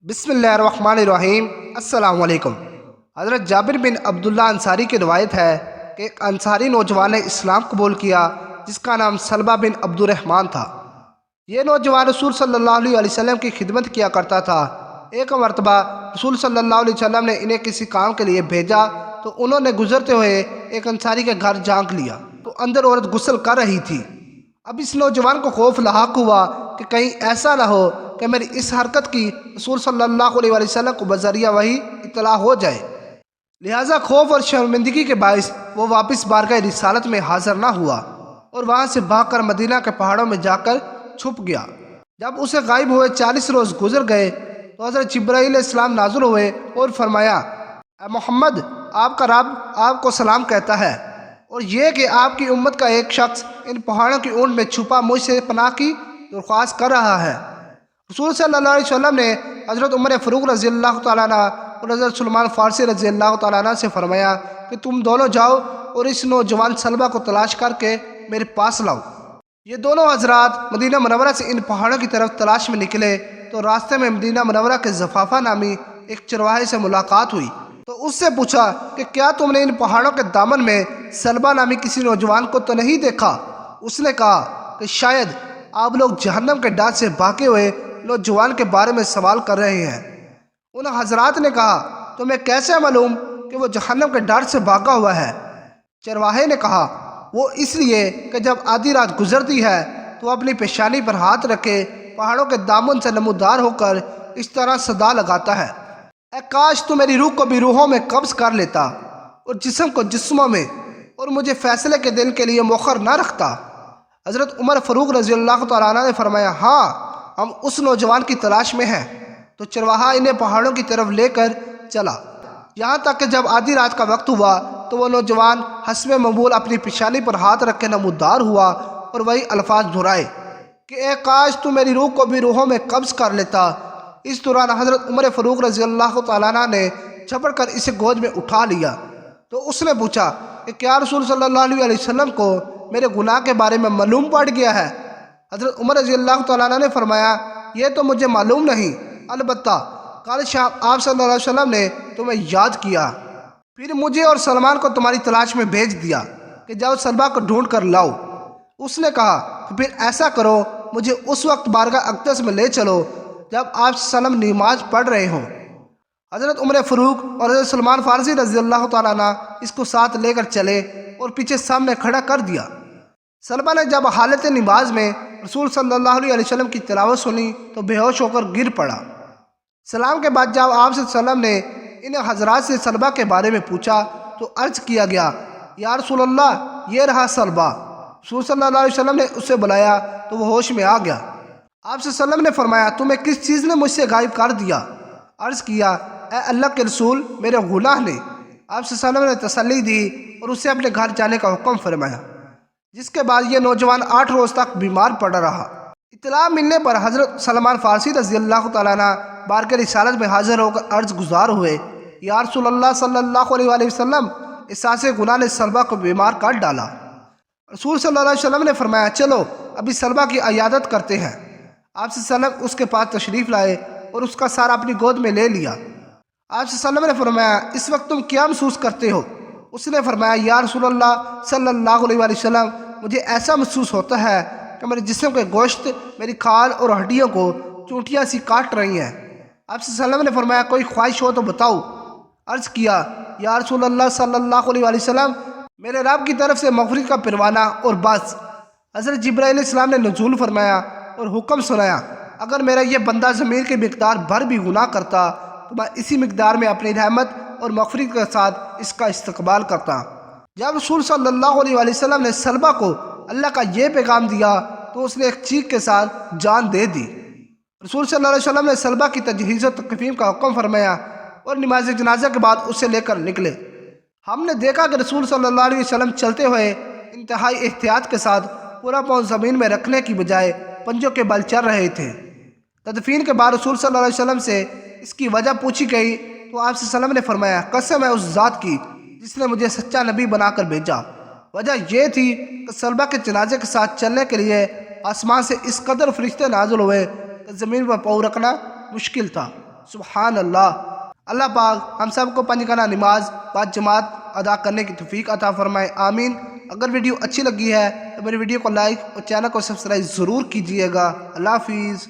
بسم اللہ الرحمن الرحیم۔ السلام علیکم۔ حضرت جابر بن عبداللہ انصاری کی روایت ہے کہ ایک انصاری نوجوان نے اسلام قبول کیا جس کا نام سلمہ بن عبد الرحمن تھا۔ یہ نوجوان رسول صلی اللہ علیہ وسلم کی خدمت کیا کرتا تھا۔ ایک مرتبہ رسول صلی اللہ علیہ وسلم نے انہیں کسی کام کے لیے بھیجا تو انہوں نے گزرتے ہوئے ایک انصاری کے گھر جھانک لیا تو اندر عورت غسل کر رہی تھی۔ اب اس نوجوان کو خوف لاحق ہوا کہ کہیں ایسا نہ ہو کہ میری اس حرکت کی رسول صلی اللہ علیہ وسلم کو بذریعہ وحی اطلاع ہو جائے، لہٰذا خوف اور شرمندگی کے باعث وہ واپس بارگاہ رسالت میں حاضر نہ ہوا اور وہاں سے بھاگ کر مدینہ کے پہاڑوں میں جا کر چھپ گیا۔ جب اسے غائب ہوئے 40 روز گزر گئے تو حضرت جبرائیل علیہ السلام نازل ہوئے اور فرمایا، اے محمد، آپ کا رب آپ کو سلام کہتا ہے، اور یہ کہ آپ کی امت کا ایک شخص ان پہاڑوں کی اونٹ میں چھپا مجھ سے پناہ کی درخواست کر رہا ہے۔ رسول صلی اللہ علیہ وسلم نے حضرت عمر فاروق رضی اللہ تعالیٰ عنہ اور حضرت سلمان فارسی رضی اللہ تعالیٰ عنہ سے فرمایا کہ تم دونوں جاؤ اور اس نوجوان سلمہ کو تلاش کر کے میرے پاس لاؤ۔ یہ دونوں حضرات مدینہ منورہ سے ان پہاڑوں کی طرف تلاش میں نکلے تو راستے میں مدینہ منورہ کے زفافہ نامی ایک چرواہے سے ملاقات ہوئی تو اس سے پوچھا کہ کیا تم نے ان پہاڑوں کے دامن میں سلمہ نامی کسی نوجوان کو تو نہیں دیکھا؟ اس نے کہا کہ شاید آپ لوگ جہنم کے ڈانٹ سے بھاگے ہوئے نوجوان کے بارے میں سوال کر رہے ہیں۔ ان حضرات نے کہا، تمہیں کیسے معلوم کہ وہ جہنم کے ڈر سے بھاگا ہوا ہے؟ چرواہے نے کہا، وہ اس لیے کہ جب آدھی رات گزرتی ہے تو اپنی پیشانی پر ہاتھ رکھے پہاڑوں کے دامن سے نمودار ہو کر اس طرح صدا لگاتا ہے، اے کاش تو میری روح کو بھی روحوں میں قبض کر لیتا اور جسم کو جسموں میں، اور مجھے فیصلے کے دن کے لیے مؤخر نہ رکھتا۔ حضرت عمر فاروق رضی اللہ تعالیٰ عنہ نے فرمایا، ہاں، ہم اس نوجوان کی تلاش میں ہیں۔ تو چرواہا انہیں پہاڑوں کی طرف لے کر چلا، یہاں تک کہ جب آدھی رات کا وقت ہوا تو وہ نوجوان حسب معمول اپنی پیشانی پر ہاتھ رکھ کے نمودار ہوا اور وہی الفاظ دہرائے کہ اے کاش تو میری روح کو بھی روحوں میں قبض کر لیتا۔ اس دوران حضرت عمر فاروق رضی اللہ تعالیٰ عنہ نے جھپٹ کر اسے گود میں اٹھا لیا تو اس نے پوچھا کہ کیا رسول صلی اللہ علیہ وسلم کو میرے گناہ کے بارے میں معلوم پڑ گیا ہے؟ حضرت عمر رضی اللہ تعالیٰ عنہ نے فرمایا، یہ تو مجھے معلوم نہیں، البتہ کل شام آپ صلی اللہ علیہ وسلم نے تمہیں یاد کیا، پھر مجھے اور سلمان کو تمہاری تلاش میں بھیج دیا کہ جاؤ سلمہ کو ڈھونڈ کر لاؤ۔ اس نے کہا کہ پھر ایسا کرو، مجھے اس وقت بارگاہ اقدس میں لے چلو جب آپ صلی اللہ علیہ وسلم نماز پڑھ رہے ہوں۔ حضرت عمر فاروق اور حضرت سلمان فارسی رضی اللہ تعالیٰ عنہ اس کو ساتھ لے کر چلے اور پیچھے سامنے کھڑا کر دیا۔ سلمہ نے جب حالت نماز میں رسول صلی اللہ علیہ وسلم کی تلاوت سنی تو بے ہوش ہو کر گر پڑا۔ سلام کے بعد جب آپ صلی اللہ علیہ وسلم نے ان حضرات سے سلمہ کے بارے میں پوچھا تو عرض کیا گیا، یا رسول اللہ، یہ رہا سلمہ۔ رسول صلی اللہ علیہ وسلم نے اسے بلایا تو وہ ہوش میں آ گیا۔ آپ صلی اللہ علیہ وسلم نے فرمایا، تمہیں کس چیز نے مجھ سے غائب کر دیا؟ عرض کیا، اے اللہ کے رسول، میرے گناہ نے۔ آپ صلی اللہ علیہ وسلم نے تسلی دی اور اسے اپنے گھر جانے کا حکم فرمایا، جس کے بعد یہ نوجوان 8 روز تک بیمار پڑا رہا۔ اطلاع ملنے پر حضرت سلمان فارسی رضی اللہ تعالیٰ عنہ بارگاہ رسالت میں حاضر ہو کر عرض گزار ہوئے، یا رسول اللہ صلی اللہ علیہ وسلم، احساس گناہ نے سلمہ کو بیمار کر ڈالا۔ رسول صلی اللہ علیہ وسلم نے فرمایا، چلو ابھی سلمہ کی عیادت کرتے ہیں۔ آپ صلی اللہ علیہ وسلم اس کے پاس تشریف لائے اور اس کا سار اپنی گود میں لے لیا۔ آپ صلی اللہ علیہ وسلم نے فرمایا، اس وقت تم کیا محسوس کرتے ہو؟ اس نے فرمایا، یا رسول اللہ صلی اللہ علیہ وسلم، مجھے ایسا محسوس ہوتا ہے کہ میرے جسم کے گوشت میری کھال اور ہڈیوں کو چونٹیاں سی کاٹ رہی ہیں۔ آپ صلی اللہ علیہ وسلم نے فرمایا، کوئی خواہش ہو تو بتاؤ۔ عرض کیا، یا رسول اللہ صلی اللہ علیہ وسلم، میرے رب کی طرف سے مغفرت کا پروانہ اور بس۔ حضرت جبرائیل علیہ السلام نے نزول فرمایا اور حکم سنایا، اگر میرا یہ بندہ ضمیر کے مقدار بھر بھی گناہ کرتا تو میں اسی مقدار میں اپنی رحمت اور مغفرت کے ساتھ اس کا استقبال کرتا۔ جب رسول صلی اللہ علیہ وسلم نے سلمہ کو اللہ کا یہ پیغام دیا تو اس نے ایک چیخ کے ساتھ جان دے دی۔ رسول صلی اللہ علیہ وسلم نے سلمہ کی تجہیز و تکفین کا حکم فرمایا اور نماز جنازہ کے بعد اسے لے کر نکلے۔ ہم نے دیکھا کہ رسول صلی اللہ علیہ وسلم چلتے ہوئے انتہائی احتیاط کے ساتھ پورا پاؤں زمین میں رکھنے کی بجائے پنجوں کے بل چل رہے تھے۔ تدفین کے بعد رسول صلی اللہ علیہ وسلم سے اس کی وجہ پوچھی گئی تو آپ صلی اللہ علیہ وسلم نے فرمایا، قسم ہے اس ذات کی جس نے مجھے سچا نبی بنا کر بھیجا، وجہ یہ تھی کہ سلمہ کے جنازے کے ساتھ چلنے کے لیے آسمان سے اس قدر فرشتے نازل ہوئے کہ زمین پر پاؤں رکھنا مشکل تھا۔ سبحان اللہ۔ اللہ پاک ہم سب کو 5 وقتہ نماز بعد جماعت ادا کرنے کی توفیق عطا فرمائے، آمین۔ اگر ویڈیو اچھی لگی ہے تو میری ویڈیو کو لائک اور چینل کو سبسکرائب ضرور کیجیے گا۔ اللہ حافظ۔